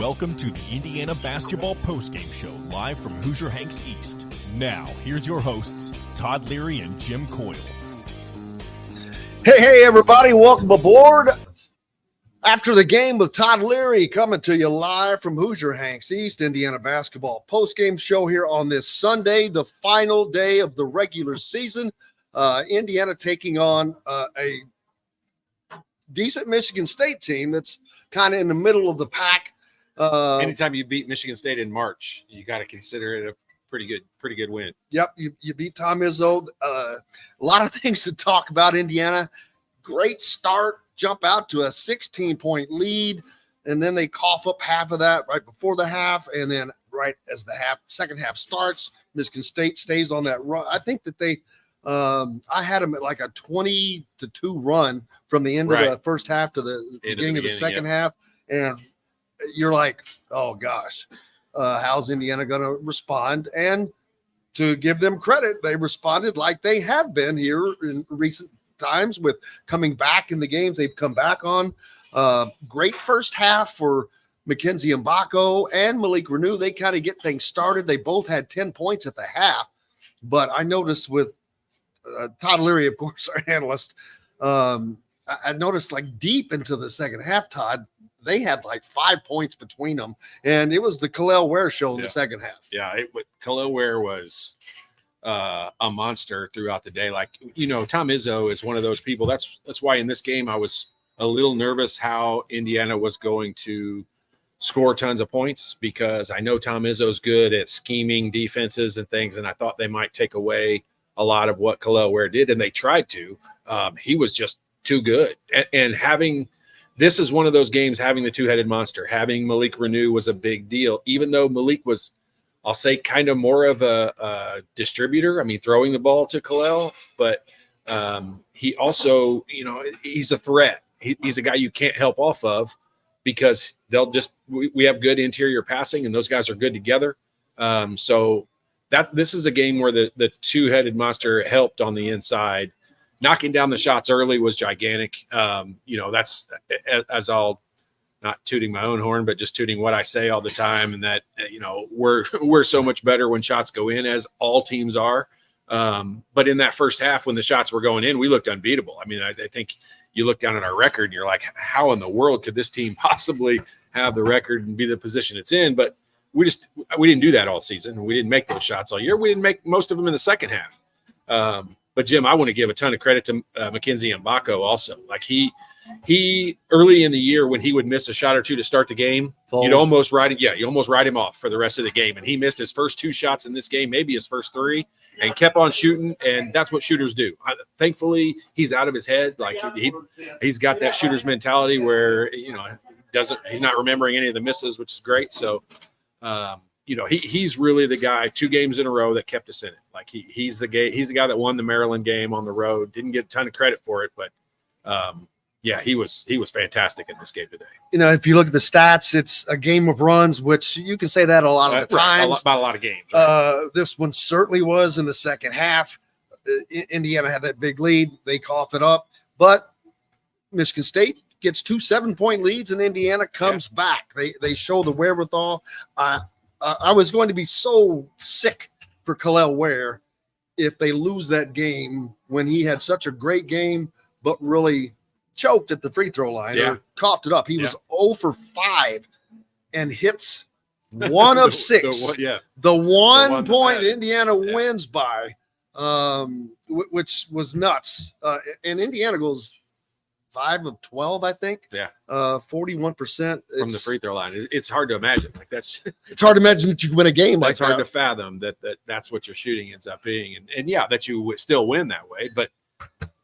Welcome to the Indiana Basketball Postgame Show, live from Hoosier Hanks East. Now, here's your hosts, Todd, Leary, and Jim Coyle. Hey, everybody. Welcome aboard. After the game with Todd Leary, coming to you live from Hoosier Hanks East, Indiana Basketball Postgame Show here on this Sunday, the final day of the regular season. Indiana taking on a decent Michigan State team that's kind of in the middle of the pack. Anytime you beat Michigan State in March, you got to consider it a pretty good win. Yep, you beat Tom Izzo. A lot of things to talk about. Indiana, great start, jump out to a 16-point lead, and then they cough up half of that right before the half, and then right as the second half starts, Michigan State stays on that run. I think that they I had them at like a 20-2 run from the end of the first half to the beginning of the second half, and you're like, oh gosh, how's Indiana going to respond? And to give them credit, they responded like they have been here in recent times with coming back in the games they've come back on. Great first half for Mackenzie Mbako and Malik Renew. They kind of get things started. They both had 10 points at the half, but I noticed with Todd Leary, of course, our analyst, I noticed like deep into the second half, Todd, they had like 5 points between them, and it was the Khalil Ware show in the second half. Yeah, Khalil Ware was a monster throughout the day. Like, Tom Izzo is one of those people. That's why in this game I was a little nervous how Indiana was going to score tons of points, because I know Tom Izzo's good at scheming defenses and things, and I thought they might take away a lot of what Khalil Ware did, and they tried to. He was just too good, and this is one of those games, having the two-headed monster. Having Malik Renew was a big deal, even though Malik was, I'll say, kind of more of a distributor. I mean, throwing the ball to Khalil, but he also, he's a threat. He's a guy you can't help off of, because we have good interior passing, and those guys are good together. So this is a game where the two-headed monster helped on the inside. Knocking down the shots early was gigantic. That's, as I'll, not tooting my own horn, but just tooting what I say all the time, and that, we're so much better when shots go in, as all teams are. But in that first half, when the shots were going in, we looked unbeatable. I mean, I think you look down at our record and you're like, how in the world could this team possibly have the record and be the position it's in? But we didn't do that all season. We didn't make those shots all year. We didn't make most of them in the second half. But Jim, I want to give a ton of credit to Mackenzie Mbako also. Like he early in the year, when he would miss a shot or two to start the game, you'd almost write it. Yeah, you almost write him off for the rest of the game. And he missed his first two shots in this game, maybe his first three, and kept on shooting. And that's what shooters do. Thankfully, he's out of his head. Like he's got that shooter's mentality where he's not remembering any of the misses, which is great. So. He's really the guy 2 games in a row that kept us in it. Like he's the guy that won the Maryland game on the road. Didn't get a ton of credit for it, but he was fantastic in this game today. If you look at the stats, it's a game of runs, which you can say that a lot of the times. About a lot of games. Right? This one certainly was in the second half. Indiana had that big lead. They cough it up, but Michigan State gets 2 7-point leads, and Indiana comes back. They show the wherewithal. I was going to be so sick for Khalil Ware if they lose that game when he had such a great game, but really choked at the free throw line or coughed it up. He was 0 for 5 and hits 1 of 6. The one point Indiana wins by, which was nuts. And Indiana goes 5 of 12, I think. 41% from the free throw line. It's hard to imagine. Like it's hard to imagine that you can win a game like that. It's hard to fathom that's what your shooting ends up being, and that you still win that way. But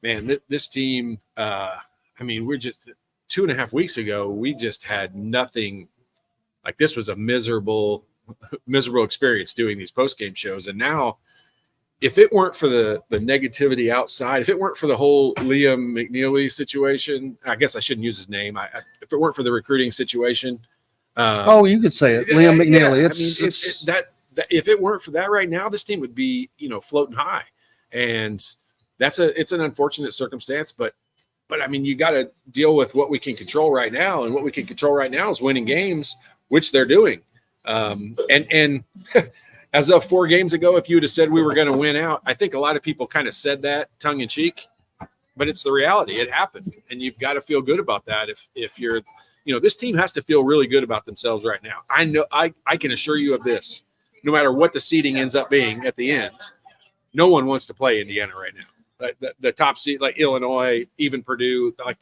man, this team. We're just 2.5 weeks ago. We just had nothing. Like, this was a miserable experience doing these post-game shows, and now. If it weren't for the negativity outside, if it weren't for the whole Liam McNeely situation, I guess I shouldn't use his name. If it weren't for the recruiting situation, you could say it, Liam McNeely. If it weren't for that right now, this team would be floating high, and it's an unfortunate circumstance. But you got to deal with what we can control right now, and what we can control right now is winning games. which they're doing. And as of 4 games ago, if you would have said we were going to win out, I think a lot of people kind of said that tongue in cheek, but it's the reality. It happened, and you've got to feel good about that. If you're, this team has to feel really good about themselves right now. I know I can assure you of this. No matter what the seeding ends up being at the end, no one wants to play Indiana right now. The top seed, like Illinois, even Purdue, like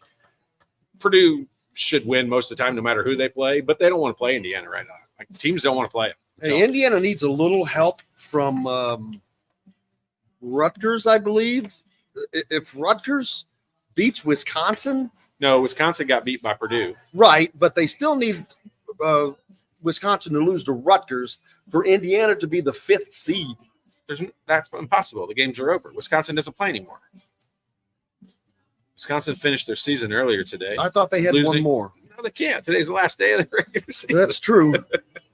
Purdue should win most of the time, no matter who they play, but they don't want to play Indiana right now. Like, teams don't want to play it. Hey, Indiana needs a little help from Rutgers, I believe. If Rutgers beats Wisconsin. No, Wisconsin got beat by Purdue. Right, but they still need Wisconsin to lose to Rutgers for Indiana to be the 5th seed. That's impossible. The games are over. Wisconsin doesn't play anymore. Wisconsin finished their season earlier today. I thought they had one more. No, they can't. Today's the last day of the regular season. That's true. I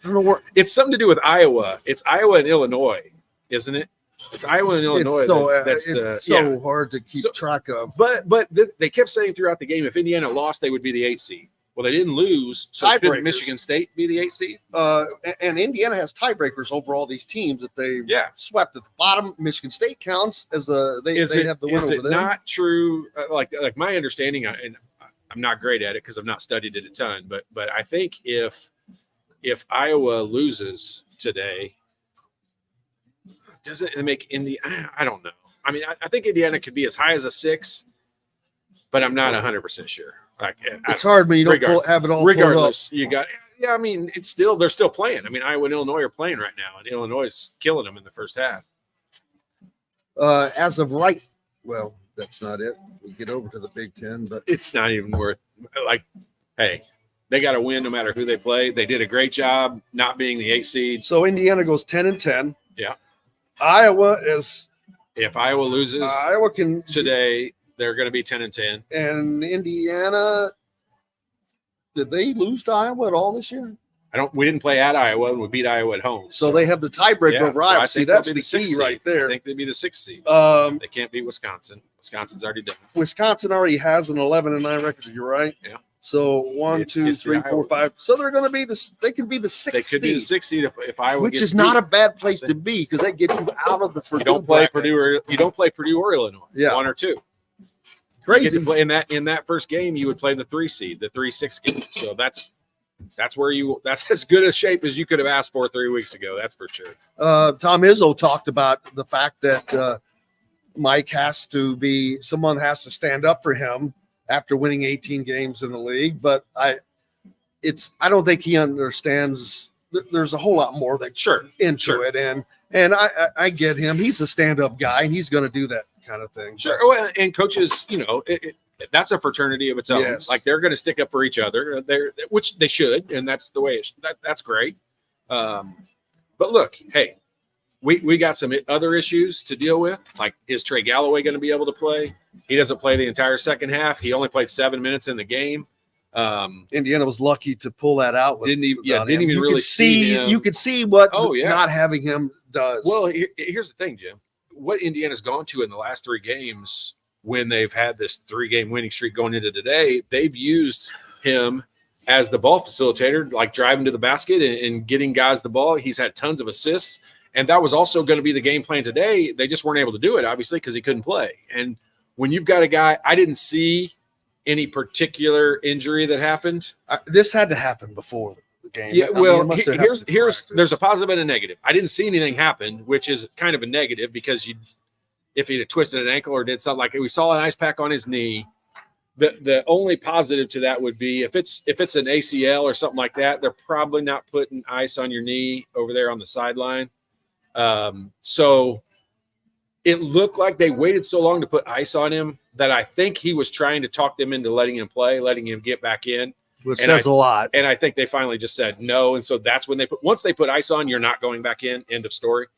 don't know where. It's something to do with Iowa. It's Iowa and Illinois, isn't it? It's Iowa and Illinois. It's so hard to keep track of. But they kept saying throughout the game, if Indiana lost, they would be the 8th seed. Well, they didn't lose, so couldn't Michigan State be the 8th seed? And Indiana has tiebreakers over all these teams that they swept at the bottom. Michigan State counts as they have the win over them. Is it not true? Like my understanding, and I'm not great at it because I've not studied it a ton, but I think if Iowa loses today, does it make Indiana? I don't know. I mean, I think Indiana could be as high as a 6, but I'm not 100% sure. Like, it's hard when you don't have it all. Regardless, pulled up. You got. Yeah, I mean, they're still playing. I mean, Iowa and Illinois are playing right now, and Illinois is killing them in the first half. As of right, well, that's not it. We get over to the Big Ten, but it's not even worth. Like, hey, they got to win no matter who they play. They did a great job not being the 8th seed. So Indiana goes 10-10. Yeah. Iowa is. If Iowa loses, Iowa can today. They're going to be 10-10. And Indiana, did they lose to Iowa at all this year? We didn't play at Iowa, and we beat Iowa at home. So they have the tiebreaker over Iowa. See, that's the key right there. I think they'd be the 6th seed. They can't beat Wisconsin. Wisconsin's already done. Wisconsin already has an 11-9 record. You're right. Yeah. So 1, 2, 3, 4, 5. So they're going to be they can be the 6th seed. They could be the 6th seed if Iowa, which is not a bad place to be because they get you out of the Purdue. You don't play Purdue or Illinois. Yeah. 1 or 2. Crazy. You play in that first game, you would play the 3 seed, the 3-6 game. So that's that's as good a shape as you could have asked for 3 weeks ago. That's for sure. Tom Izzo talked about the fact that Mike someone has to stand up for him after winning 18 games in the league. But I don't think he understands. There's a whole lot more that into it, and I get him. He's a stand-up guy, and he's going to do that kind of thing. Sure. Well, and coaches, that's a fraternity of its own. Yes. Like, they're going to stick up for each other, which they should, and that's the way that's great. But look, hey, we got some other issues to deal with. Like, is Trey Galloway going to be able to play? He doesn't play the entire second half. He only played 7 minutes in the game. Indiana was lucky to pull that out. Didn't even really see him. You could see what not having him does. Well, here's the thing, Jim. What Indiana's gone to in the last 3 games, when they've had this 3-game winning streak going into today, they've used him as the ball facilitator, like driving to the basket and getting guys the ball. He's had tons of assists, and that was also going to be the game plan today. They just weren't able to do it, obviously, because he couldn't play. And when you've got a guy, I didn't see any particular injury that happened. This had to happen before the game. Yeah, there's a positive and a negative. I didn't see anything happen, which is kind of a negative, because if he'd have twisted an ankle or did something like it, we saw an ice pack on his knee. The only positive to that would be if it's an ACL or something like that, they're probably not putting ice on your knee over there on the sideline. So it looked like they waited so long to put ice on him that I think he was trying to talk them into letting him play, letting him get back in. Which says a lot. And I think they finally just said no. And so that's when once they put ice on, you're not going back in. End of story.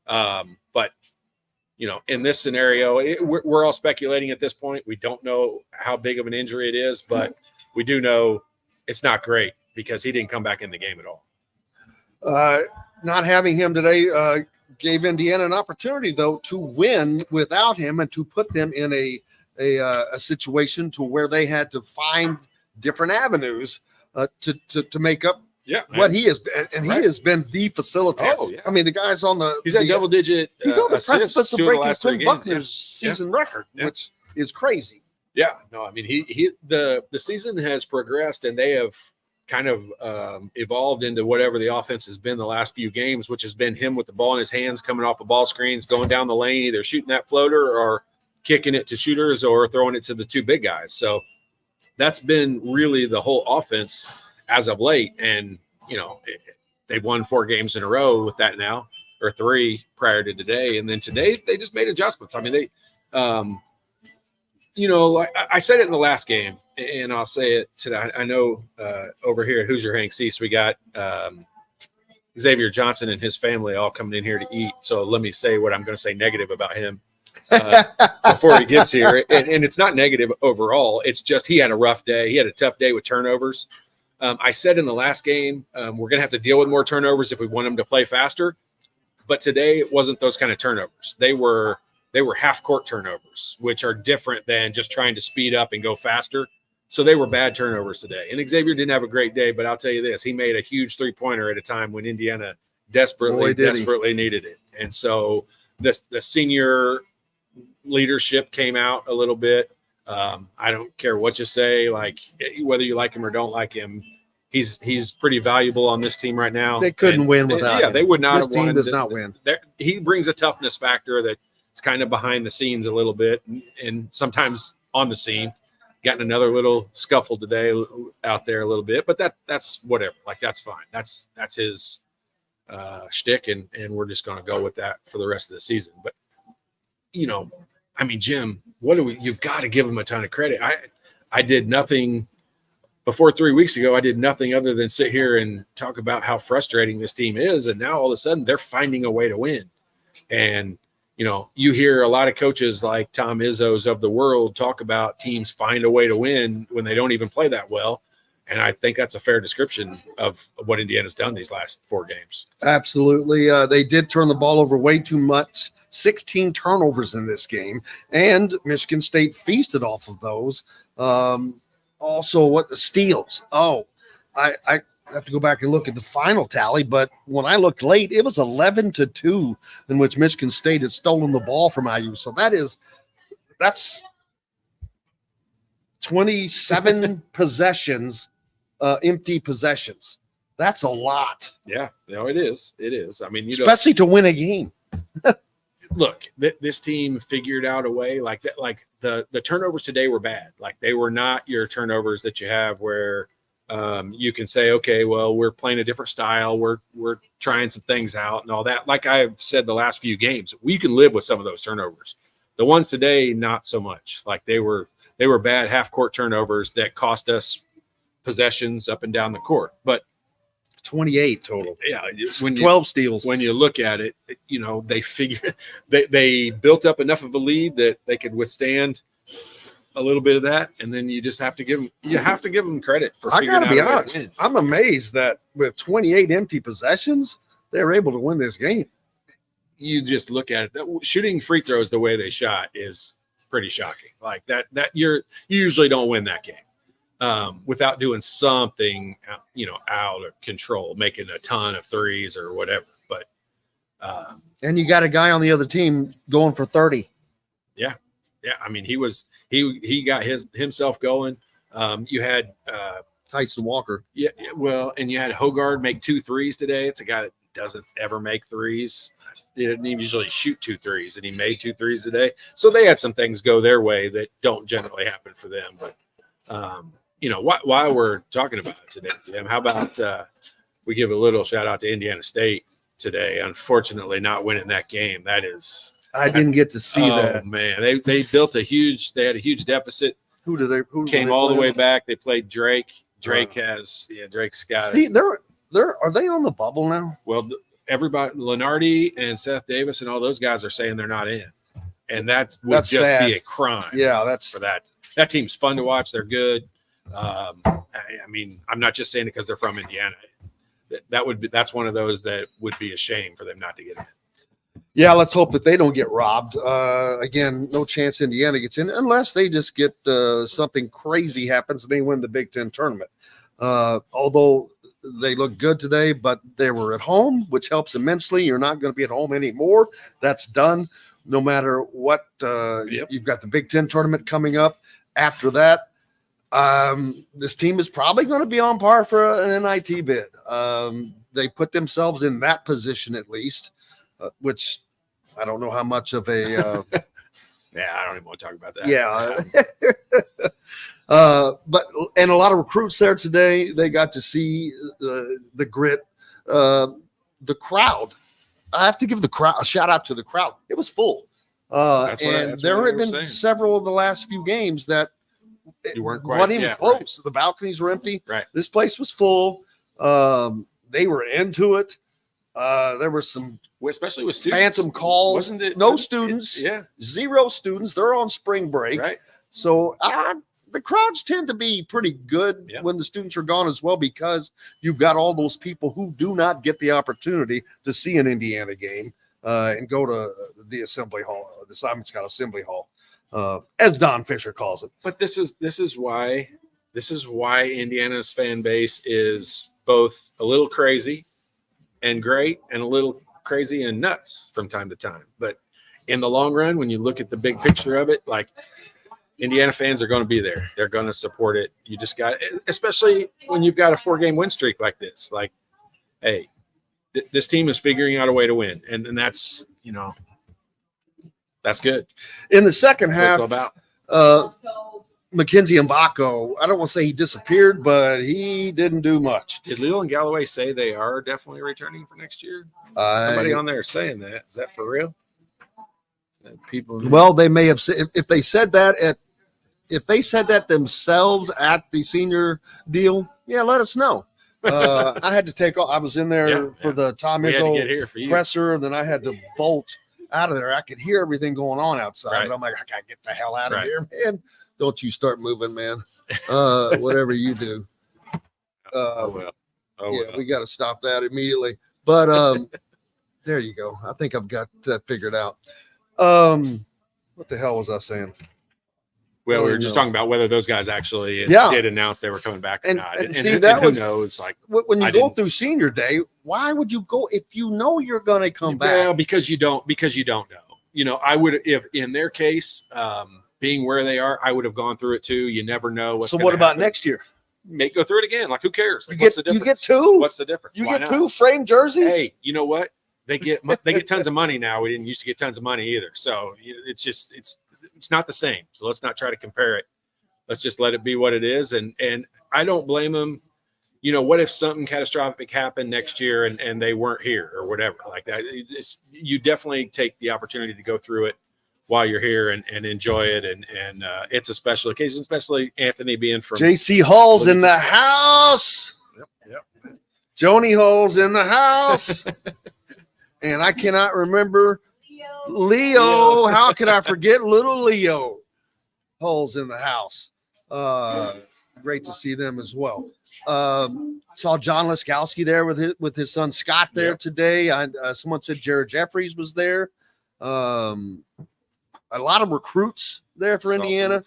But in this scenario, we're all speculating at this point. We don't know how big of an injury it is, but we do know it's not great because he didn't come back in the game at all. Not having him today gave Indiana an opportunity, though, to win without him and to put them in a situation to where they had to find different avenues to make up what he has been, and he has been the facilitator. Oh, yeah. I mean, the guy's on the he's at double digit. He's on the precipice of breaking Quinn Buckner's Yeah. season record, which is crazy. Yeah, no, I mean the season has progressed and they have kind of evolved into whatever the offense has been the last few games, which has been him with the ball in his hands, coming off of ball screens, going down the lane, either shooting that floater or kicking it to shooters or throwing it to the two big guys. So that's been really the whole offense as of late. And, they've won 4 games in a row with that now, or 3 prior to today. And then today they just made adjustments. I mean, they, I said it in the last game, and I'll say it today. I know over here at Hoosier Hanks East, we got Xavier Johnson and his family all coming in here to eat. So let me say what I'm going to say negative about him before he gets here. And it's not negative overall. It's just he had a rough day. He had a tough day with turnovers. I said in the last game, we're going to have to deal with more turnovers if we want him to play faster. But today it wasn't those kind of turnovers. They were half-court turnovers, which are different than just trying to speed up and go faster. So they were bad turnovers today. And Xavier didn't have a great day, but I'll tell you this. He made a huge three-pointer at a time when Indiana desperately needed it. And so the senior leadership came out a little bit. I don't care what you say, like whether you like him or don't like him. He's pretty valuable on this team right now. They couldn't win without him. They would not this have team won. Does not win. He brings a toughness factor that it's kind of behind the scenes a little bit and sometimes on the scene. Gotten another little scuffle today out there a little bit, but that's whatever. Like, that's fine. That's his shtick, and we're just going to go with that for the rest of the season. But, Jim, you've got to give him a ton of credit. I did nothing before 3 weeks ago. I did nothing other than sit here and talk about how frustrating this team is. And now all of a sudden they're finding a way to win. And, you hear a lot of coaches like Tom Izzo's of the world talk about teams find a way to win when they don't even play that well. And I think that's a fair description of what Indiana's done these last 4 games. Absolutely. They did turn the ball over way too much. 16 turnovers in this game, and Michigan State feasted off of those. Also, what the steals? Oh, I have to go back and look at the final tally, but when I looked late, it was 11-2 in which Michigan State had stolen the ball from IU. So that's 27 possessions, empty possessions. That's a lot. Yeah, no, it is. It is. I mean, especially to win a game. Look, this team figured out a way like that. Like the turnovers today were bad. Like, they were not your turnovers that you have where you can say, okay, well, we're playing a different style. We're trying some things out and all that. Like I've said the last few games, we can live with some of those turnovers. The ones today, not so much. Like they were bad half-court turnovers that cost us possessions up and down the court. But 28 total. Yeah, 12 steals. When you look at it, they figured they built up enough of a lead that they could withstand a little bit of that, and then you just have to give them credit for figuring out. I gotta be honest, I'm amazed that with 28 empty possessions, they were able to win this game. You just look at it. Shooting free throws the way they shot is pretty shocking. Like that you usually don't win that game without doing something, out of control, making a ton of threes or whatever. But and you got a guy on the other team going for 30. Yeah. Yeah, I mean, he got himself going. You had Tyson Walker. Yeah, well, and you had Hogard make 2 threes today. It's a guy that doesn't ever make threes. He didn't even usually shoot 2 threes, and he made 2 threes today. So they had some things go their way that don't generally happen for them. But while we're talking about it today, Jim, how about we give a little shout out to Indiana State today? Unfortunately, not winning that game. I didn't get to see that. Oh man, they built they had a huge deficit. Who came all the way back? They played Drake. Drake's got it. Are they on the bubble now? Well, everybody, Lenardi and Seth Davis and all those guys are saying they're not in, and that's just sad. Be a crime. Yeah, for that. That team's fun to watch. They're good. I mean, I'm not just saying it because they're from Indiana. That's one of those that would be a shame for them not to get in. Yeah, let's hope that they don't get robbed. Again, no chance Indiana gets in unless they just get something crazy happens and they win the Big Ten tournament. Although They look good today, but they were at home, which helps immensely. You're not going to be at home anymore. That's done. No matter what, you've got the Big Ten tournament coming up. After that, this team is probably going to be on par for an NIT bid. They put themselves in that position at least, which I don't know how much of a yeah, I don't even want to talk about that. Yeah. But a lot of recruits there today. They got to see the grit, the crowd. I have to give the crowd a shout out to the crowd. It was full. And there had been several of the last few games that you weren't even close. Right. The balconies were empty. Right. This place was full. They were into it. There were some, especially with students, phantom calls. Wasn't it? No students. Zero students. They're on spring break. Right. So the crowds tend to be pretty good when the students are gone as well, because you've got all those people who do not get the opportunity to see an Indiana game and go to the Assembly Hall, the Simon Skjodt Assembly Hall, as Don Fisher calls it. But this is why Indiana's fan base is both a little crazy and great, and a little crazy and nuts from time to time. But in the long run, when you look at the big picture of it, like, Indiana fans are going to be there. They're going to support it. You just got, especially when you've got a 4-game win streak like this. Like, hey, this team is figuring out a way to win, and that's, that's good. In the second half, about. Mackenzie Mbako, I don't want to say he disappeared, but he didn't do much. Did Leland Galloway say they are definitely returning for next year? Somebody on there is saying that. Is that for real? Well, they may have said, if they said that themselves at the senior deal, let us know. I had to take off. I was in there for the Tom Izzo presser, then I had to bolt out of there. I could hear everything going on outside. Right. But I'm like, I gotta get the hell out of here, man. Don't you start moving, man. Whatever you do. We got to stop that immediately. But there you go. I think I've got that figured out. What the hell was I saying? Well, we were just talking about whether those guys actually did announce they were coming back or not. And see, that who was, knows, like, when you go through senior day, why would you go if you know you're going to come back? Well, because you don't know. I would, if in their case, being where they are, I would have gone through it too. You never know what's. So what about next year? Go through it again. Like, who cares? Like, what's the difference? You get two. What's the difference? You get two framed jerseys. Hey, you know what? They get tons of money now. We didn't used to get tons of money either. So it's not the same. So let's not try to compare it. Let's just let it be what it is. And I don't blame them. What if something catastrophic happened next year and they weren't here or whatever like that? You definitely take the opportunity to go through it while you're here and enjoy it. And it's a special occasion, especially Anthony being from JC Hall's in the house. Yep. Joni Hall's in the house. And I cannot remember Leo. How could I forget little Leo? Hall's in the house. Great to see them as well. Saw John Laskowski there with his son Scott there today. Someone said Jared Jeffries was there. A lot of recruits there for Indiana.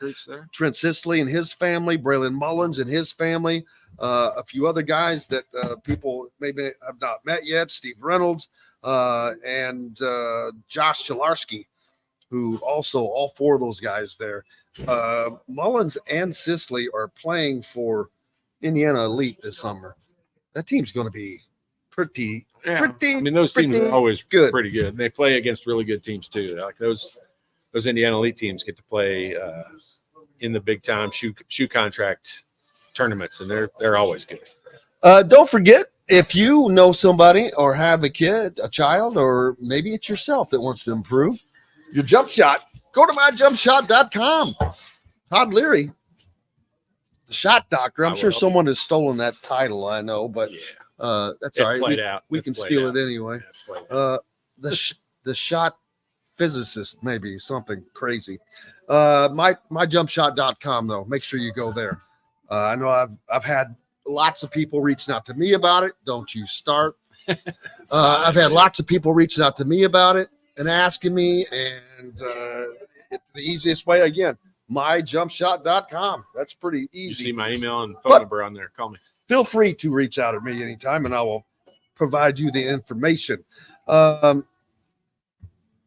Trent Sisley and his family, Braylon Mullins and his family, a few other guys that people maybe have not met yet. Steve Reynolds and Josh Shalarski, who also all four of those guys there. Mullins and Sisley are playing for Indiana Elite this summer. That team's going to be pretty. I mean, those teams are always pretty good. They play against really good teams too. Like those Indiana Elite teams get to play in the big time shoe contract tournaments, and they're always good. Don't forget, if you know somebody or have a kid, a child, or maybe it's yourself that wants to improve your jump shot, go to myjumpshot.com. Todd Leary, the shot doctor. I'm sure someone has stolen that title. I know, but that's all right. We can steal it anyway. The shot physicist, maybe something crazy. Myjumpshot.com though. Make sure you go there. I know I've had lots of people reaching out to me about it. Don't you start. I've had lots of people reaching out to me about it and asking me, and it's the easiest way, again, myjumpshot.com. That's pretty easy. You see my email and phone number on there. Call me. feel free to reach out at me anytime, and I will provide you the information.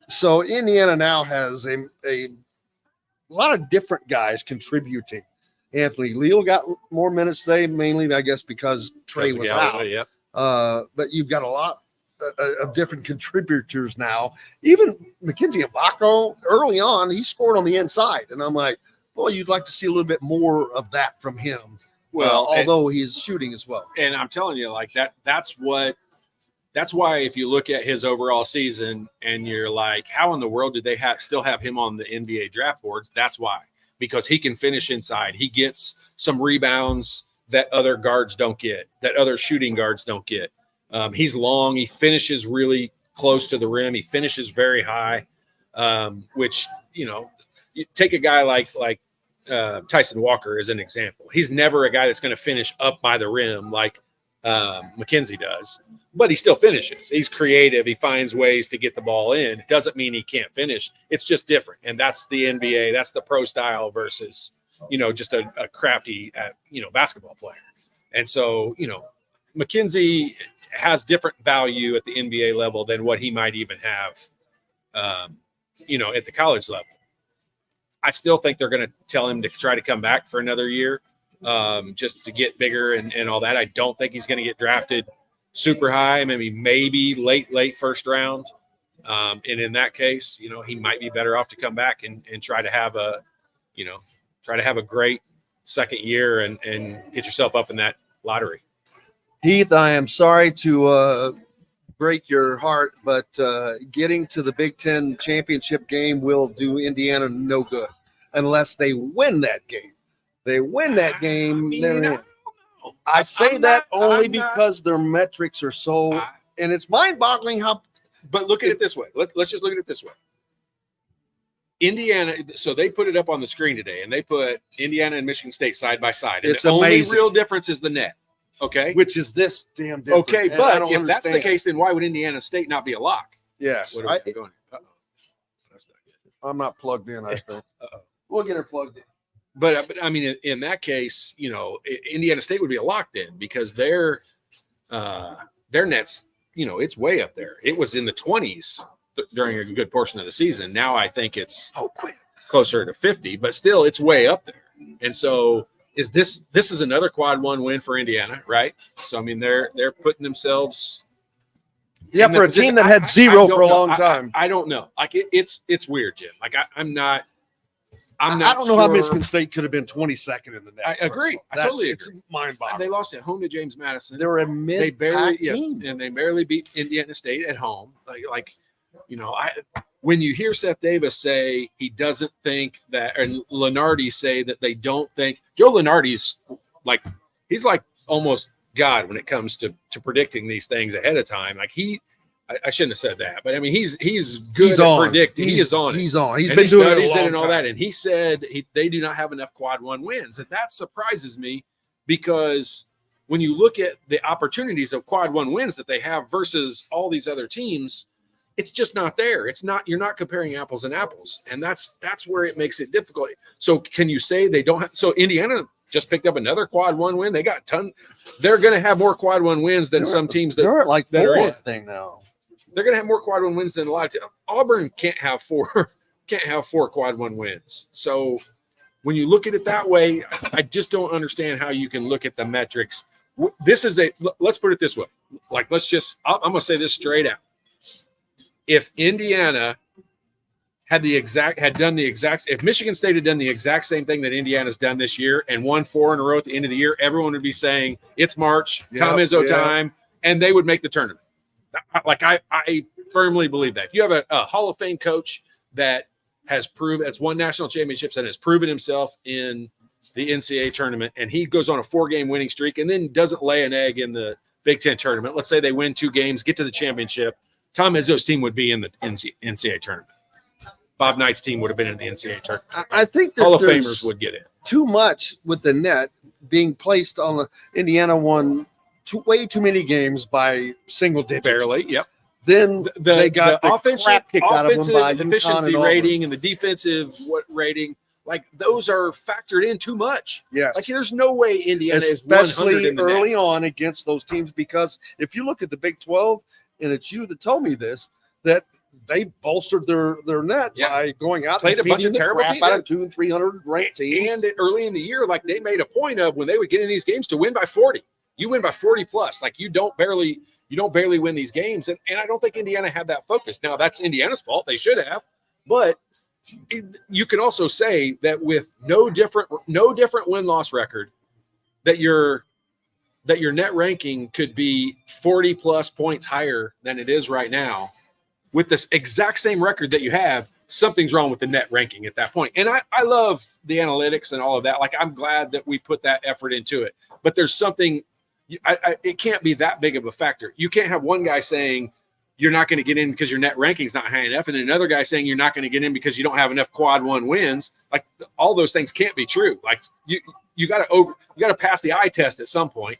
So Indiana now has a lot of different guys contributing. Anthony Leal got more minutes today, mainly, I guess, because Trey was out. Yep. But you've got a lot of different contributors now. Even Mackenzie Mbako, early on, he scored on the inside. And I'm like, well, you'd like to see a little bit more of that from him. Well, although he's shooting as well. And I'm telling you, like that's why if you look at his overall season and you're like, how in the world did they still have him on the NBA draft boards? That's why. Because he can finish inside. He gets some rebounds that other guards don't get, that other shooting guards don't get. He's long. He finishes really close to the rim. He finishes very high, which, you take a guy like Tyson Walker as an example. He's never a guy that's going to finish up by the rim like Mackenzie does, but he still finishes. He's creative. He finds ways to get the ball in. It doesn't mean he can't finish. It's just different. And that's the NBA. That's the pro style versus, just a crafty, basketball player. And so, Mackenzie has different value at the NBA level than what he might even have, at the college level. I still think they're going to tell him to try to come back for another year, just to get bigger and all that. I don't think he's going to get drafted super high, maybe late first round. And in that case, he might be better off to come back and try to have a great second year and get yourself up in that lottery. Heath, I am sorry to break your heart, but getting to the Big Ten championship game will do Indiana no good unless they win that game. They win that game, they're in. I say that only because their metrics are so, and it's mind-boggling how. But look at it this way. Let's just look at it this way. Indiana, so they put it up on the screen today, and they put Indiana and Michigan State side by side. And it's the amazing. Only real difference is the net. Okay. Which is this damn different. Okay, but if that's the case, then why would Indiana State not be a lock? Yes. What are we going? Uh-oh. That's not good. I'm not plugged in, I think. We'll get her plugged in. But in that case, Indiana State would be a lock then because their nets, it's way up there. It was in the 20s during a good portion of the season. Now I think it's closer to 50, but still it's way up there. And so this is another quad one win for Indiana, right? So they're putting themselves for a team that had zero for a long time. I don't know. Like it's weird, Jim. Like I'm not I don't know how Michigan State could have been 22nd in the net. I agree. I totally agree. It's mind-boggling. They lost at home to James Madison. They were a mid-pack team. And they barely beat Indiana State at home. When you hear Seth Davis say he doesn't think that, and Lenardi say that they don't think, Joe Lenardi's he's like almost God when it comes to predicting these things ahead of time. I shouldn't have said that, but he's good at predicting. He is on it. He's on. He's and been doing it and all that. And he said they do not have enough quad one wins. And that surprises me because when you look at the opportunities of quad one wins that they have versus all these other teams, it's just not there. You're not comparing apples and apples. And that's where it makes it difficult. So can you say they don't have, so Indiana just picked up another quad one win. They got they're going to have more quad one wins than some teams they're like that are in. Thing now. They're going to have more quad one wins than a lot of teams. Auburn can't have four quad one wins. So when you look at it that way, I just don't understand how you can look at the metrics. Let's put it this way. I'm going to say this straight out. If Indiana if Michigan State had done the exact same thing that Indiana's done this year and won 4 in a row at the end of the year, everyone would be saying it's March, Tom Izzo time, and they would make the tournament. I firmly believe that. If you have a Hall of Fame coach that's won national championships and has proven himself in the NCAA tournament, and he goes on a 4-game winning streak and then doesn't lay an egg in the Big Ten tournament, let's say they win 2 games, get to the championship, Tom Izzo's team would be in the NCAA tournament. Bob Knight's team would have been in the NCAA tournament. I think Hall of Famers would get in. Too much with the net being placed on the Indiana won way too many games by single digits. Barely, yep. Then they got the crap kicked out of them by efficiency rating and the defensive rating. Like those are factored in too much. Yes. Like there's no way Indiana is 100 especially in the early net. on against those teams, because if you look at the Big 12, and it's you that told me this, that they bolstered their net by going out Played and a bunch of beating the terrible crap teams. out of 200 and 300 ranked teams. And early in the year, like they made a point of when they would get in these games to win by 40. You win by 40 plus. Like you don't barely win these games. And I don't think Indiana had that focus. Now that's Indiana's fault. They should have, but you can also say that with no different win-loss record, that your net ranking could be 40 plus points higher than it is right now. With this exact same record that you have, something's wrong with the net ranking at that point. And I love the analytics and all of that. Like I'm glad that we put that effort into it. But there's something it can't be that big of a factor. You can't have one guy saying you're not going to get in because your net ranking's not high enough, and another guy saying you're not going to get in because you don't have enough quad one wins. Like all those things can't be true. Like you got to pass the eye test at some point.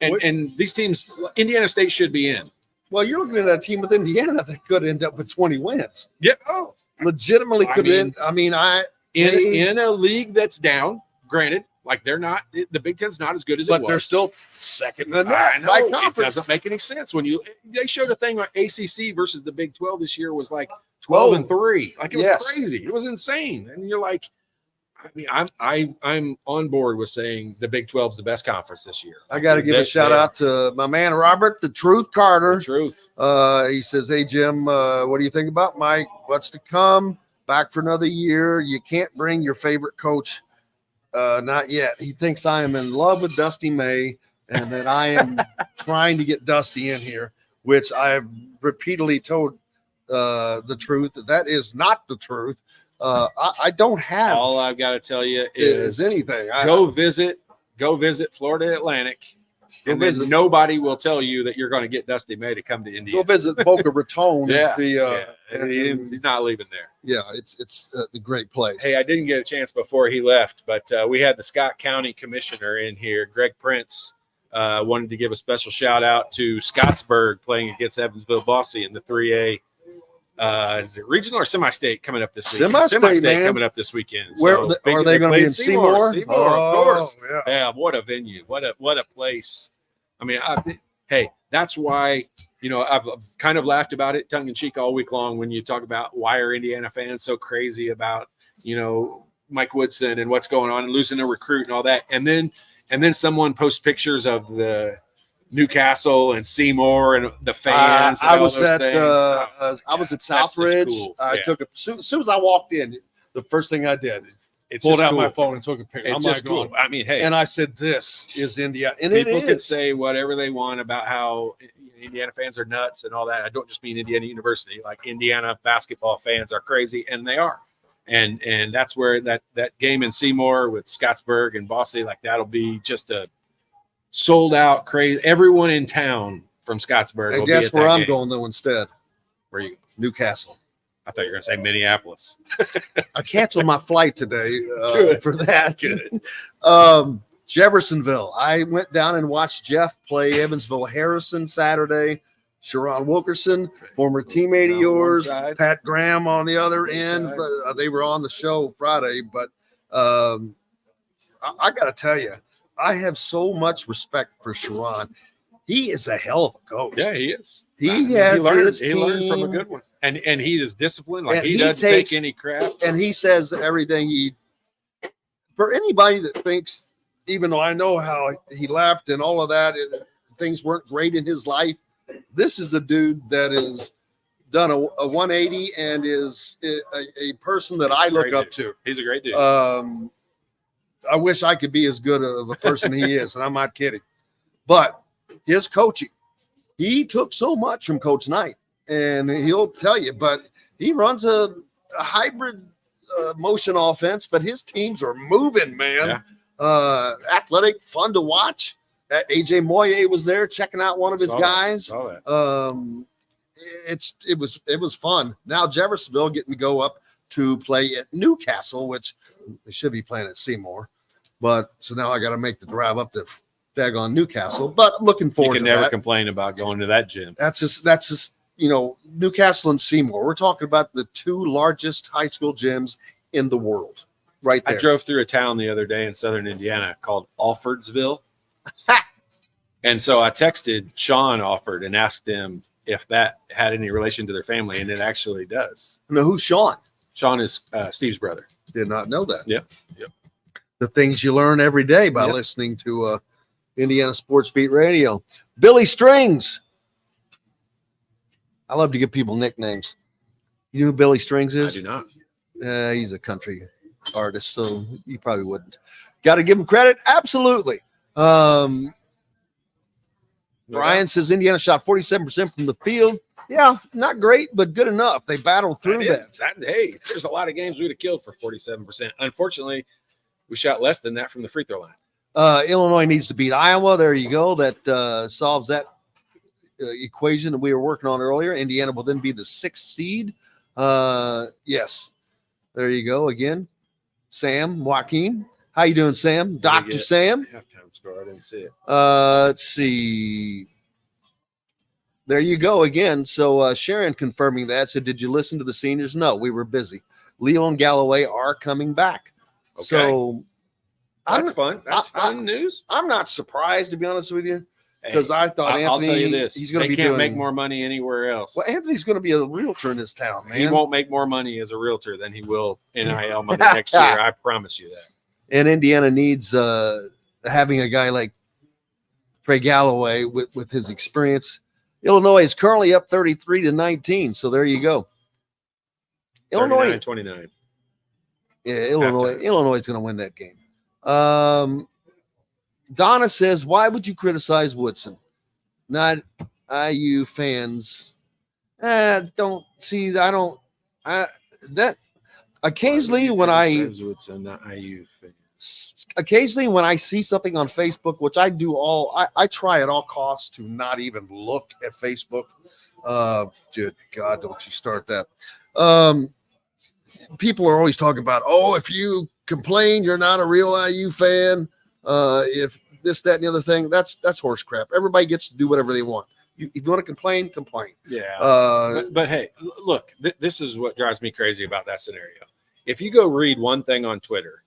And these teams, Indiana State should be in. Well, you're looking at a team with Indiana that could end up with 20 wins. Yeah. Oh, legitimately could end. I mean, in a league that's down, granted, like they're not, the Big Ten's not as good as it was. But they're still second in the net. I know. It doesn't make any sense when they showed a thing like ACC versus the Big 12 this year was like 12-3. Like it was crazy. It was insane. And you're like, I mean, I'm on board with saying the Big 12 is the best conference this year. I got to give a shout out to my man Robert, the Truth Carter. The Truth. He says, "Hey Jim, what do you think about Mike? What's to come? Back for another year. You can't bring your favorite coach. Not yet. He thinks I am in love with Dusty May, and that I am trying to get Dusty in here, which I have repeatedly told the Truth that is not the truth." I don't have. All I've got to tell you is anything. Go visit Florida Atlantic, and then nobody will tell you that you're going to get Dusty May to come to Indiana. Go visit Boca Raton. He's not leaving there. Yeah, it's a great place. Hey, I didn't get a chance before he left, but we had the Scott County Commissioner in here, Greg Prince. Wanted to give a special shout out to Scottsburg playing against Evansville Bossy in the 3A. Is it regional or semi-state coming up this weekend? Semi-state coming up this weekend. Where are they going to be in Seymour? Seymour, of course. Yeah, what a venue. What a place. I mean, hey, that's why, I've kind of laughed about it tongue in cheek all week long when you talk about why are Indiana fans so crazy about, Mike Woodson and what's going on and losing a recruit and all that. And then someone posts pictures of the Newcastle and Seymour and the fans. I was at Southridge. Cool. I took as soon as I walked in, the first thing I did, pulled out my phone and took a picture. It's just cool. I mean, hey, and I said, "This is India." And people can say whatever they want about how Indiana fans are nuts and all that. I don't just mean Indiana University. Like Indiana basketball fans are crazy, and they are. And that's where that game in Seymour with Scottsburg and Bossy, like that'll be just a sold out, crazy. Everyone in town from Scottsburg. And guess where I'm going though instead? Where you? Newcastle. I thought you were going to say Minneapolis. I canceled my flight today for that. Good. Jeffersonville. I went down and watched Jeff play Evansville Harrison Saturday. Sharon Wilkerson, former teammate of yours, Pat Graham on the other end. They were on the show Friday, but I got to tell you, I have so much respect for Sharon. He is a hell of a coach. Yeah, he is. He learned from a good one. And he is disciplined. Like he doesn't take any crap. And he says everything for anybody that thinks, even though I know how he left and all of that, things weren't great in his life. This is a dude that has done a 180 and is a person that I look up to. He's a great dude. I wish I could be as good of a person he is, and I'm not kidding. But his coaching, he took so much from Coach Knight, and he'll tell you, but he runs a hybrid motion offense, but his teams are moving, man. Yeah. Athletic, fun to watch. AJ Moye was there checking out one of his guys. It was fun. Now Jeffersonville getting to go up to play at Newcastle, which they should be playing at Seymour. But so now I got to make the drive up to daggone Newcastle. But I'm looking forward to that. You can never complain about going to that gym. That's just Newcastle and Seymour. We're talking about the two largest high school gyms in the world. right there. I drove through a town the other day in southern Indiana called Alfordsville. And so I texted Sean Alford and asked him if that had any relation to their family, and it actually does. Now, who's Sean? Sean is Steve's brother. Did not know that. Yep. The things you learn every day by Yep. listening to Indiana Sports Beat Radio. Billy Strings. I love to give people nicknames. You know who Billy Strings I is? do not. He's a country artist, so you probably wouldn't. Got to give him credit? Absolutely. Brian says Indiana shot 47% from the field. Yeah, not great, but good enough. They battled through that. Hey, there's a lot of games we'd have killed for 47%. Unfortunately, we shot less than that from the free throw line. Illinois needs to beat Iowa. There you go. That solves that equation that we were working on earlier. Indiana will then be the 6th seed. Yes. There you go again. Sam, Joaquin. How you doing, Sam? Dr. Sam. Halftime score. I didn't see it. Let's see. There you go again. So Sharon confirming that. So did you listen to the seniors? No, we were busy. Leo and Galloway are coming back. Okay. So That's fun. That's fun news. I'm not surprised, to be honest with you, because I thought Anthony, I'll tell you this. he's going to be can't doing, make more money anywhere else. Well, Anthony's going to be a realtor in this town, man. He won't make more money as a realtor than he will NIL money next year. I promise you that. And Indiana needs having a guy like Trey Galloway with his experience. Illinois is currently up 33-19. So there you go. Illinois 29. Yeah, Illinois is going to win that game. Donna says, why would you criticize Woodson? Not IU fans. Don't see. Occasionally when I see something on Facebook, which I do I try at all costs to not even look at Facebook. Good God, don't you start that. People are always talking about, if you complain, you're not a real IU fan. If this, that, and the other thing, that's horse crap. Everybody gets to do whatever they want. If you want to complain, complain. Yeah. But hey, look, this is what drives me crazy about that scenario. If you go read one thing on Twitter,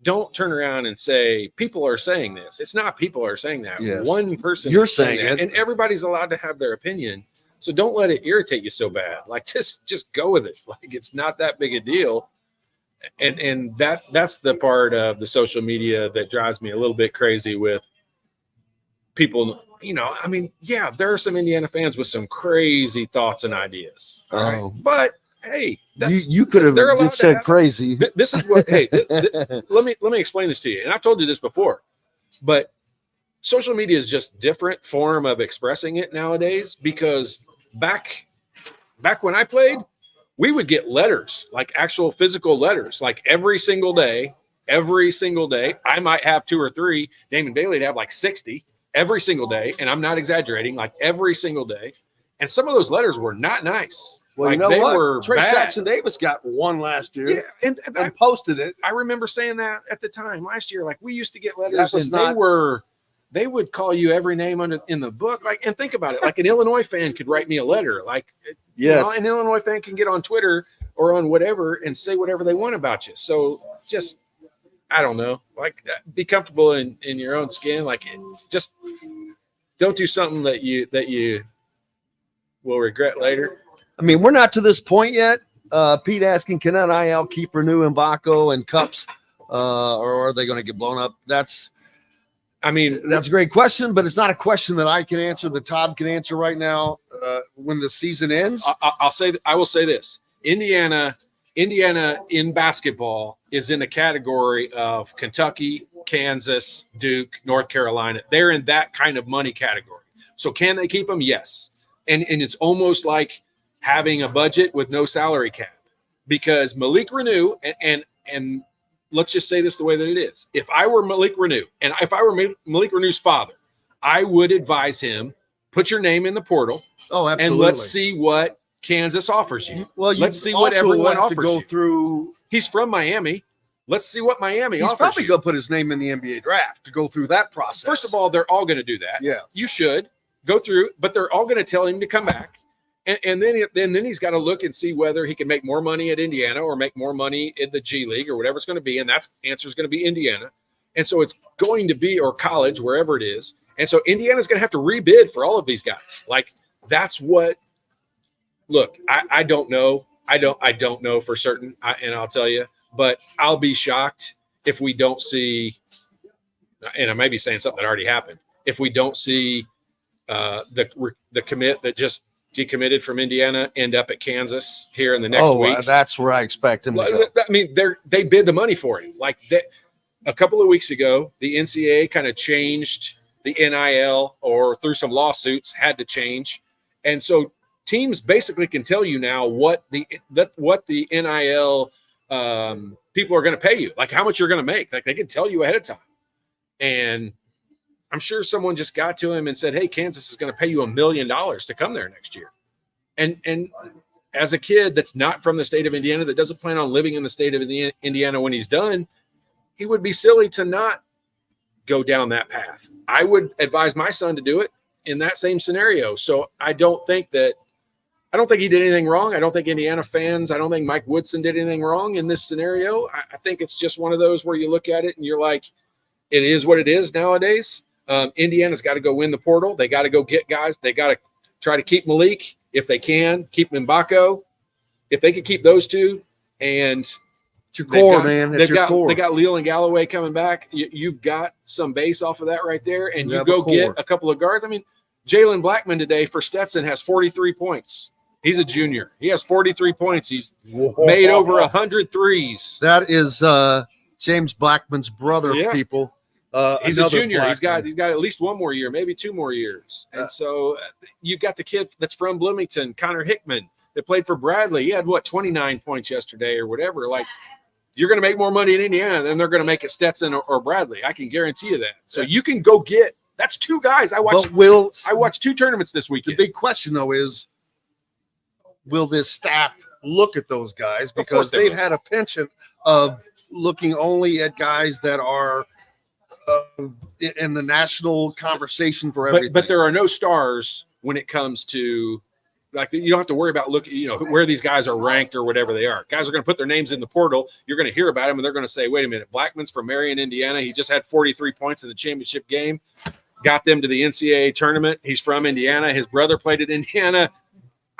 don't turn around and say people are saying this. It's not people are saying that. Yes. One person You're is saying that, it, and everybody's allowed to have their opinion. So don't let it irritate you so bad. Like just go with it. Like it's not that big a deal. And that's the part of the social media that drives me a little bit crazy with people. I mean, yeah, there are some Indiana fans with some crazy thoughts and ideas. All right. But hey, you could have just said crazy. This is what. Hey, let me explain this to you. And I've told you this before, but social media is just different form of expressing it nowadays. Because back when I played, we would get letters, like actual physical letters, like every single day. I might have 2 or 3. Damon Bailey'd have like 60 every single day. And I'm not exaggerating, like every single day. And some of those letters were not nice. Well, like you know they what? were Trey bad. Jackson Davis got one last year, Yeah, and posted it. I remember saying that at the time last year. Like we used to get letters, That was and they would call you every name in the book. Like, and think about it. Like an Illinois fan could write me a letter. Like, yes, an Illinois fan can get on Twitter or on whatever and say whatever they want about you. So just, I don't know, like be comfortable in your own skin. Like, just don't do something that you will regret later. I mean, we're not to this point yet. Pete asking, can that IL keep Renew Mbako and Cups, or are they going to get blown up? That's a great question, but it's not a question that I can answer, that Todd can answer right now. When the season ends, I will say this: Indiana in basketball is in a category of Kentucky, Kansas, Duke, North Carolina. They're in that kind of money category. So can they keep them? Yes. And it's almost like having a budget with no salary cap, because Malik Renew and let's just say this the way that it is. If I were Malik Renew, and if I were Malik Renew's father, I would advise him, put your name in the portal. Oh, absolutely. And let's see what Kansas offers you. Well, let's see what everyone offers go you. Through. He's from Miami. Let's see what Miami offers. He's probably you. going to put his name in the NBA draft to go through that process. First of all, they're all going to do that. Yeah. You should go through, but they're all going to tell him to come back And then he's got to look and see whether he can make more money at Indiana or make more money in the G League or whatever it's going to be. And that's answer is going to be Indiana. And so it's going to be, or college, wherever it is. And so Indiana's going to have to rebid for all of these guys. Like, that's what, look, I don't know. I don't know for certain. And I'll tell you, but I'll be shocked if we don't see, and I may be saying something that already happened, if we don't see the commit that just decommitted from Indiana end up at Kansas here in the next week. That's where I expect him to go. I mean, they bid the money for him. Like a couple of weeks ago, the NCAA kind of changed the NIL, or through some lawsuits had to change. And so teams basically can tell you now what the NIL people are going to pay you, like how much you're going to make. Like they can tell you ahead of time. And I'm sure someone just got to him and said, hey, Kansas is going to pay you $1 million to come there next year. And as a kid that's not from the state of Indiana, that doesn't plan on living in the state of Indiana when he's done, he would be silly to not go down that path. I would advise my son to do it in that same scenario. So I don't think he did anything wrong. I don't think Indiana fans, I don't think Mike Woodson did anything wrong in this scenario. I think it's just one of those where you look at it and you're like, it is what it is nowadays. Indiana's got to go win the portal. They got to go get guys. They got to try to keep Malik if they can, keep Mbako. If they could keep those two, and it's your core, man. It's your core. They got Leal and Galloway coming back. You've got some base off of that right there, and you go get a couple of guards. I mean, Jalen Blackman today for Stetson has 43 points. He's a junior. He has 43 points. He's made over 100 threes. That is James Blackman's brother, people. He's a junior. He's got at least one more year, maybe 2 more years. And so you got the kid that's from Bloomington, Connor Hickman, that played for Bradley. He had 29 points yesterday or whatever. Like, you're going to make more money in Indiana than they're going to make at Stetson or Bradley. I can guarantee you that. So you can go get. That's 2 guys. I watched 2 tournaments this weekend. The big question though is, will this staff look at those guys, because they've had a penchant of looking only at guys that are in the national conversation for everything. But there are no stars when it comes to, like, you don't have to worry about where these guys are ranked or whatever they are. Guys are going to put their names in the portal. You're going to hear about them, and they're going to say, wait a minute, Blackman's from Marion, Indiana. He just had 43 points in the championship game, got them to the NCAA tournament. He's from Indiana. His brother played at Indiana.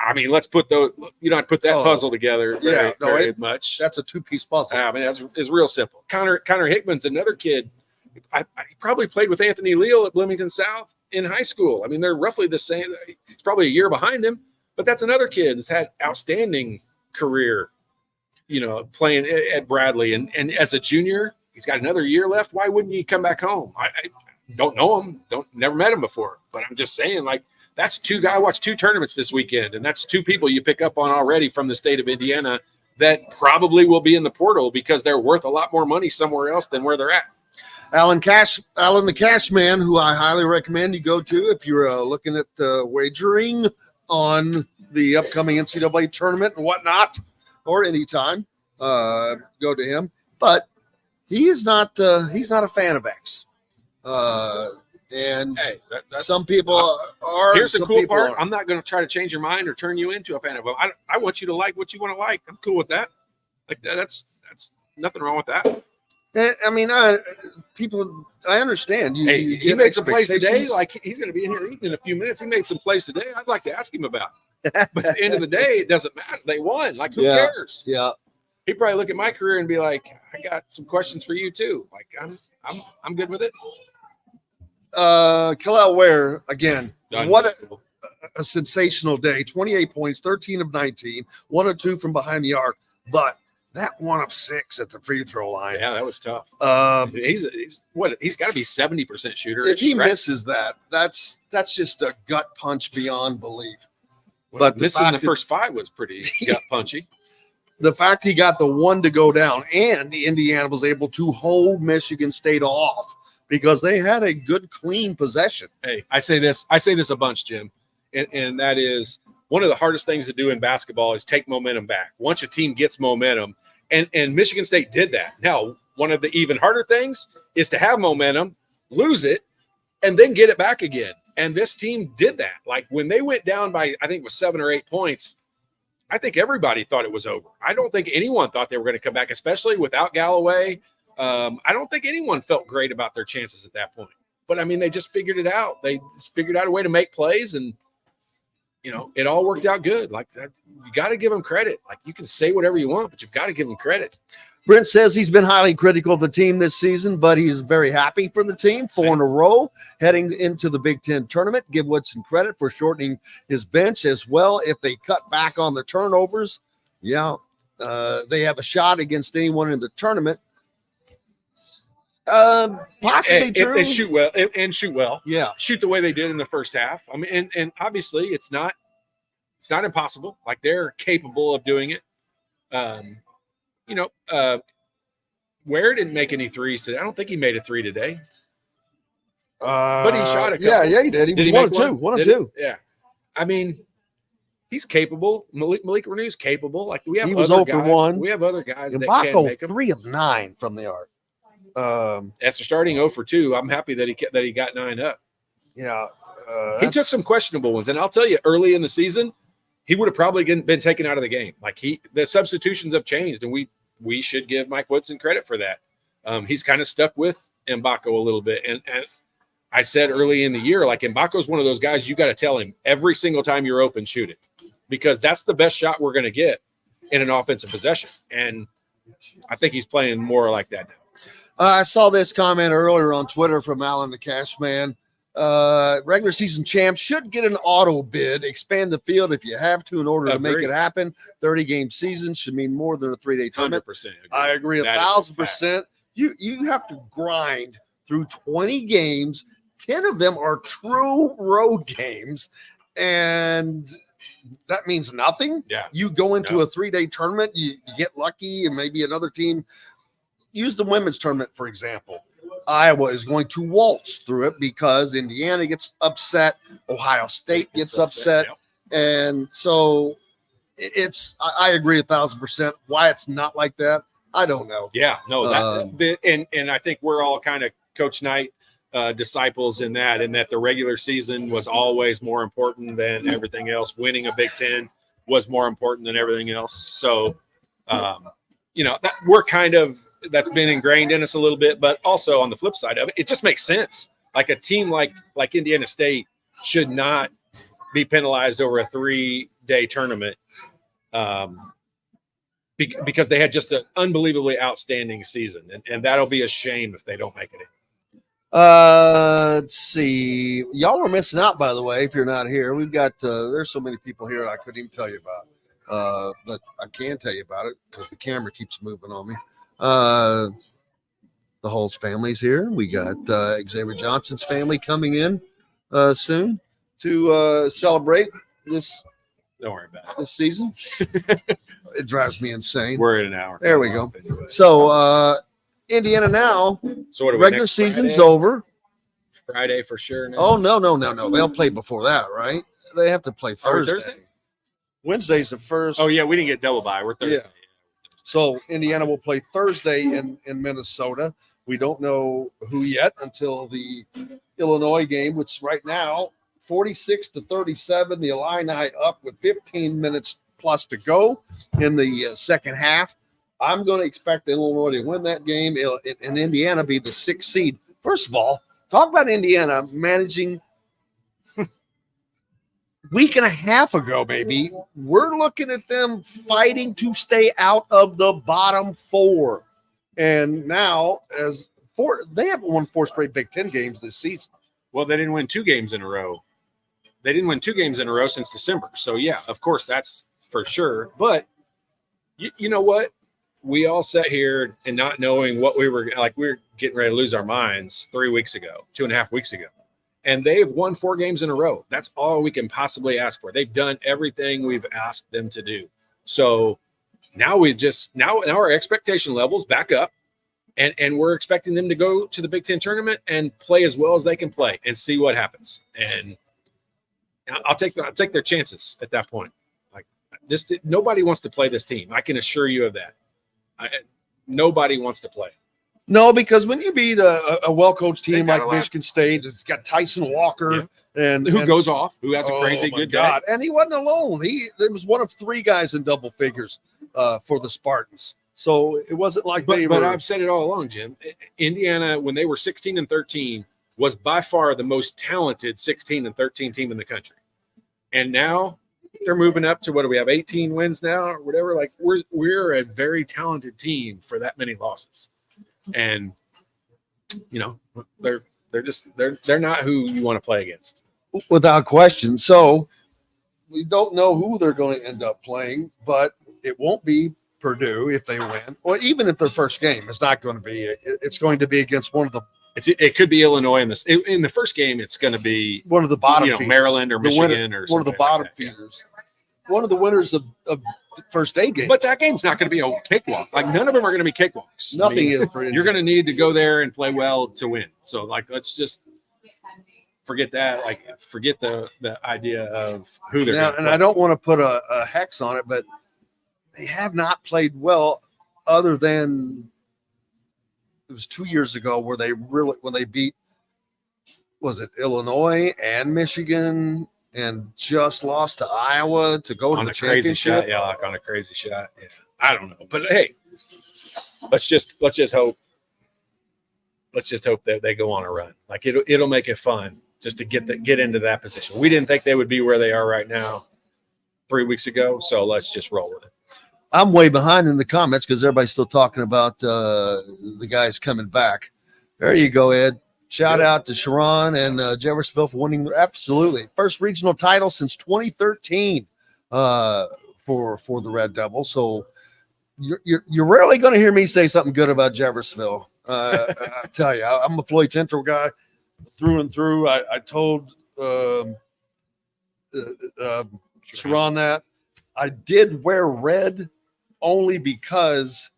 I mean, let's put those. You don't have to put that puzzle together very much. That's a 2-piece puzzle. I mean, it's real simple. Connor Hickman's another kid. I probably played with Anthony Leal at Bloomington South in high school. I mean, they're roughly the same. He's probably a year behind him, but that's another kid that's had outstanding career, playing at Bradley. And as a junior, he's got another year left. Why wouldn't he come back home? I don't know him. Never met him before, but I'm just saying, like, that's 2 guys. I watched 2 tournaments this weekend, and that's 2 people you pick up on already from the state of Indiana that probably will be in the portal because they're worth a lot more money somewhere else than where they're at. Alan the Cash Man, who I highly recommend you go to if you're looking at wagering on the upcoming NCAA tournament and whatnot, or anytime, go to him. But he's not a fan of X. And some people are. Here's the cool part. I'm not going to try to change your mind or turn you into a fan of him. I want you to like what you want to like. I'm cool with that. Like, that's nothing wrong with that. I mean, I understand. He made some plays today. Like, he's going to be in here eating in a few minutes. He made some plays today I'd like to ask him about. But at the end of the day, it doesn't matter. They won. Like, who cares? Yeah. He'd probably look at my career and be like, I got some questions for you too. Like, I'm good with it. Kalel Ware, again, what a sensational day. 28 points, 13 of 19, 1 of 2 from behind the arc. But that 1 of 6 at the free throw line. Yeah, that was tough. He's got to be 70% shooter. If he misses that, that's just a gut punch beyond belief. Well, but missing the first 5 was pretty gut punchy. The fact he got the 1 to go down, and Indiana was able to hold Michigan State off because they had a good, clean possession. Hey, I say this a bunch, Jim, and that is one of the hardest things to do in basketball is take momentum back. Once a team gets momentum, and Michigan State did that. Now, one of the even harder things is to have momentum, lose it, and then get it back again. And this team did that. Like when they went down by, I think it was 7 or 8 points, I think everybody thought it was over. I don't think anyone thought they were going to come back, especially without Galloway. I don't think anyone felt great about their chances at that point. But, I mean, they just figured it out. They just figured out a way to make plays, and, you know, it all worked out good. Like, that, you got to give them credit. Like, you can say whatever you want, but you've got to give them credit. Brent says he's been highly critical of the team this season, but he's very happy for the team. 4 in a row heading into the Big Ten tournament. Give Woodson credit for shortening his bench as well. If they cut back on the turnovers, they have a shot against anyone in the tournament. Possibly true. And shoot well. And shoot well. Yeah. Shoot the way they did in the first half. I mean, and obviously it's not impossible. Like, they're capable of doing it. Ware didn't make any threes today. I don't think he made a 3 today. But he shot a couple. Yeah, he did. He was 1 or 2. Yeah. I mean, he's capable. Malik Renew's capable. Like, we have he was other 0 for guys. 1. We have other guys and that Baco, can make them. 3 of 9 from the arc. After starting 0 for 2, I'm happy that he got 9 up. Yeah. He took some questionable ones. And I'll tell you, early in the season, he would have probably been taken out of the game. Like, the substitutions have changed, and we should give Mike Woodson credit for that. He's kind of stuck with Mbako a little bit. And I said early in the year, like, Mbako's one of those guys you got to tell him every single time you're open, shoot it. Because that's the best shot we're going to get in an offensive possession. And I think he's playing more like that now. I saw this comment earlier on Twitter from Alan the Cash Man. Regular season champs should get an auto bid. Expand the field if you have to in order to make it happen. 30-game season should mean more than a 3-day tournament. 100% agree. I agree 1,000%. You have to grind through 20 games. 10 of them are true road games, and that means nothing. Yeah. You go into a 3-day tournament, you get lucky, and maybe another team. Use the women's tournament, for example. Iowa is going to waltz through it because Indiana gets upset, Ohio State gets upset, and so I agree 1,000%. Why it's not like that, I don't know. Yeah, no, and I think we're all kind of Coach Knight disciples in that the regular season was always more important than everything else. Winning a Big Ten was more important than everything else. So, that we're kind of. That's been ingrained in us a little bit, but also on the flip side of it, it just makes sense. Like, a team like Indiana State should not be penalized over a 3-day tournament because they had just an unbelievably outstanding season, and that'll be a shame if they don't make it in. Let's see. Y'all are missing out, by the way, if you're not here. We've got there's so many people here I couldn't even tell you about, but I can tell you about it because the camera keeps moving on me. The Hulls family's here. We got Xavier Johnson's family coming in soon to celebrate this. Don't worry about it. This season. It drives me insane. We're at an hour. There we go. Anyway. So Indiana now. So what are we, regular season's over. Friday for sure. Now? Oh no. They'll play before that, right? They have to play Thursday. Wednesday's the first. Oh yeah, we didn't get double bye. We're Thursday. Yeah. So Indiana will play Thursday in Minnesota. We don't know who yet until the Illinois game, which right now 46-37. The Illini up with 15 minutes plus to go in the second half. I'm going to expect Illinois to win that game and Indiana be the 6th seed. First of all, talk about Indiana managing. Week and a half ago, maybe, we're looking at them fighting to stay out of the bottom 4. And now, they haven't won 4 straight Big Ten games this season. Well, they didn't win 2 games in a row. They didn't win 2 games in a row since December. So, yeah, of course, that's for sure. But you know what? We all sat here and not knowing what we were – like, we were getting ready to lose our minds 3 weeks ago, 2.5 weeks ago. And they've won 4 games in a row. That's all we can possibly ask for. They've done everything we've asked them to do. So now now our expectation levels back up, and we're expecting them to go to the Big Ten tournament and play as well as they can play and see what happens. And I'll take their chances at that point. Like, nobody wants to play this team. I can assure you of that. Nobody wants to play. No, because when you beat a well-coached team like Michigan State, it's got Tyson Walker And who goes off, who has a crazy good day. And he wasn't alone. There was one of 3 guys in double figures for the Spartans. So it wasn't like But I've said it all along, Jim. Indiana, when they were 16-13, was by far the most talented 16-13 team in the country. And now they're moving up to, what do we have, 18 wins now or whatever? Like we're a very talented team for that many losses. And they're not who you want to play against. Without question. So we don't know who they're going to end up playing, but it won't be Purdue if they win, or even if their first game. It's not going to be. It's going to be against one of the. It could be Illinois in the first game. It's going to be one of the bottom feeders. Maryland or Michigan or one of the bottom feeders. One of the winners of the first day game. But that game's not going to be a cakewalk. Like none of them are going to be cakewalks. Nothing is. You're going to need to go there and play well to win. So let's just forget that. Forget the idea of who they're going to play. I don't want to put a hex on it, but they have not played well, other than it was 2 years ago when they beat, was it Illinois and Michigan, and just lost to Iowa to go to the championship. On a crazy shot. Yeah, I don't know, but hey, let's just hope. Let's just hope that they go on a run. It'll make it fun just to get into that position. We didn't think they would be where they are right now 3 weeks ago, so let's just roll with it. I'm way behind in the comments because everybody's still talking about the guys coming back. There you go, Ed. Shout out to Sharon and Jeffersonville for winning. Absolutely. First regional title since 2013 for the Red Devils. So you're rarely going to hear me say something good about Jeffersonville. I tell you, I'm a Floyd Central guy through and through. I told Sharon that I did wear red only because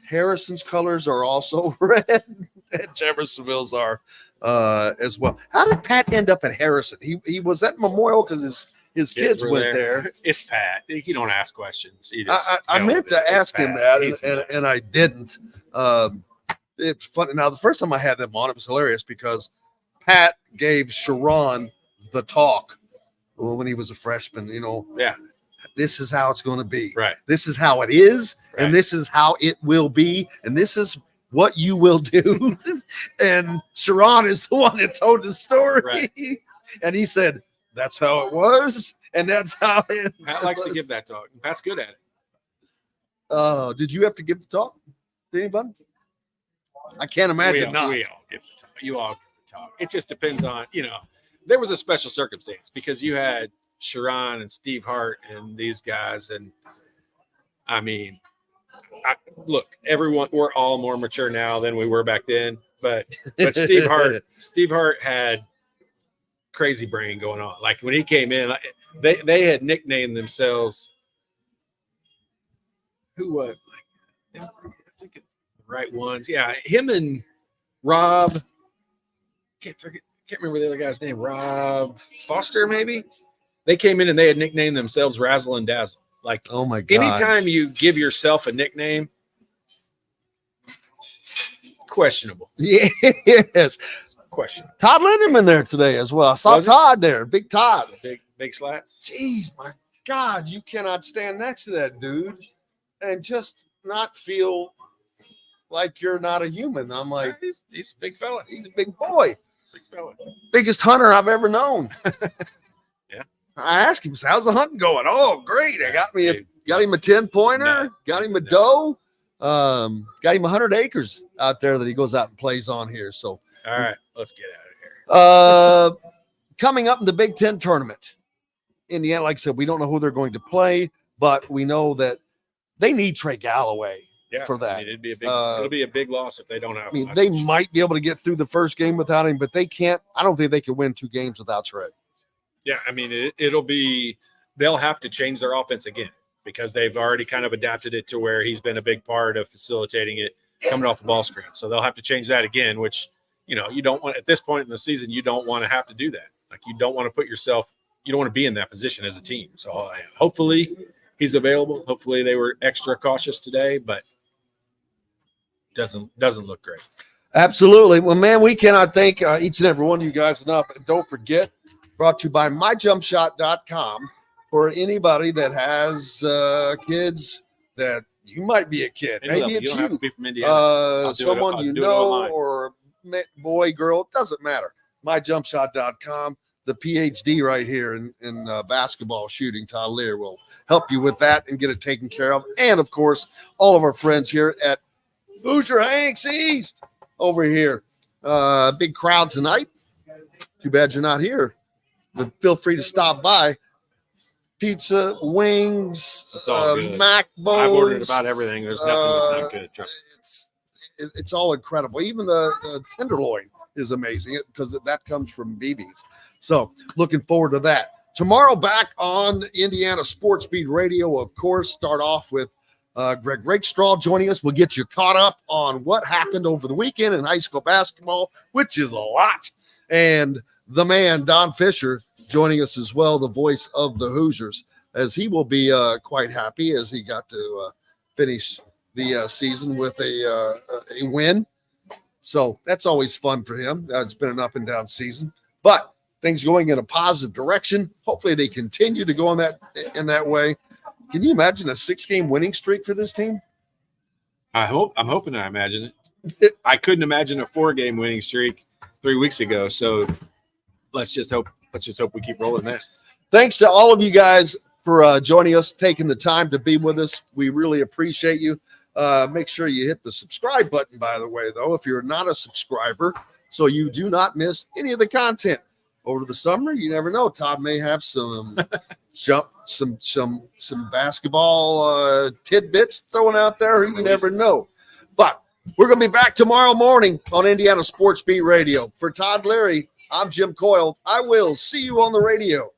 Harrison's colors are also red and Jeffersonville's are as well. How did Pat end up at Harrison? He was at Memorial because his kids went there. It's Pat. You don't ask questions. I meant to ask him that, and I didn't. It's funny. Now, the first time I had them on, it was hilarious because Pat gave Sharon the talk when he was a freshman. Yeah. This is how it's going to be. Right. This is how it is, right. And this is how it will be, and this is what you will do. And Sharon is the one that told the story. Right. And he said, that's how it was, and that's how it Pat likes to give that talk. Pat's good at it. Did you have to give the talk to anybody? I can't imagine not. We all give the talk. You all give the talk. It just depends on, there was a special circumstance because you had Sharon and Steve Hart and these guys. And I mean, look, everyone, we're all more mature now than we were back then, but Steve Hart had crazy brain going on. Like when he came in, they had nicknamed themselves who was I think the right ones. Yeah. Him and Rob, can't remember the other guy's name. Rob Foster, maybe. They came in and they had nicknamed themselves Razzle and Dazzle. Like, oh my God. Anytime you give yourself a nickname, questionable. Yes. Questionable. Todd Lindemann there today as well. I saw Todd there. Big Todd. Big slats. Jeez, my God. You cannot stand next to that dude and just not feel like you're not a human. I'm like, he's a big fella. He's a big boy. Big fella. Biggest hunter I've ever known. Yeah. I asked him, how's the hunting going? Oh, great. I got him a 10-pointer, got him a doe, got him 100 acres out there that he goes out and plays on here. So, all right, let's get out of here. Coming up in the Big Ten tournament, Indiana, like I said, we don't know who they're going to play, but we know that they need Trey Galloway for that. I mean, it'll be a big loss if they don't have him. They might be able to get through the first game without him, but they can't. I don't think they can win 2 games without Trey. Yeah, I mean, they'll have to change their offense again because they've already kind of adapted it to where he's been a big part of facilitating it coming off the ball screen. So they'll have to change that again, which, you don't want at this point in the season, you don't want to have to do that. Like you don't want to be in that position as a team. So hopefully he's available. Hopefully they were extra cautious today, but doesn't look great. Absolutely. Well, man, we cannot thank each and every one of you guys enough. And don't forget, brought to you by myjumpshot.com for anybody that has kids that you might be a kid. Maybe it's you. Don't have to be from Indiana. Someone you know, or boy, girl, it doesn't matter. Myjumpshot.com. The PhD right here in basketball shooting, Todd Leary, will help you with that and get it taken care of. And, of course, all of our friends here at Hoosier Hanks East over here. Big crowd tonight. Too bad you're not here. But feel free to stop by. Pizza, wings, mac bowls. I've ordered about everything. There's nothing that's not good. Trust me. It's all incredible. Even the tenderloin is amazing because that comes from BB's. So looking forward to that. Tomorrow back on Indiana Sports Beat Radio, of course, start off with Greg Rakestraw joining us. We'll get you caught up on what happened over the weekend in high school basketball, which is a lot. And the man, Don Fisher, joining us as well, the voice of the Hoosiers, as he will be quite happy as he got to finish the season with a win. So that's always fun for him. It's been an up and down season, but things going in a positive direction. Hopefully they continue to go in that way. Can you imagine a 6-game winning streak for this team? I'm hoping I imagine it. I couldn't imagine a 4-game winning streak 3 weeks ago. So let's just hope we keep rolling that. Thanks to all of you guys for joining us, taking the time to be with us. We really appreciate you. Make sure you hit the subscribe button, by the way, though, if you're not a subscriber, so you do not miss any of the content. Over the summer, you never know. Todd may have some some basketball tidbits thrown out there. You never know. But we're going to be back tomorrow morning on Indiana Sports Beat Radio. For Todd Leary, I'm Jim Coyle. I will see you on the radio.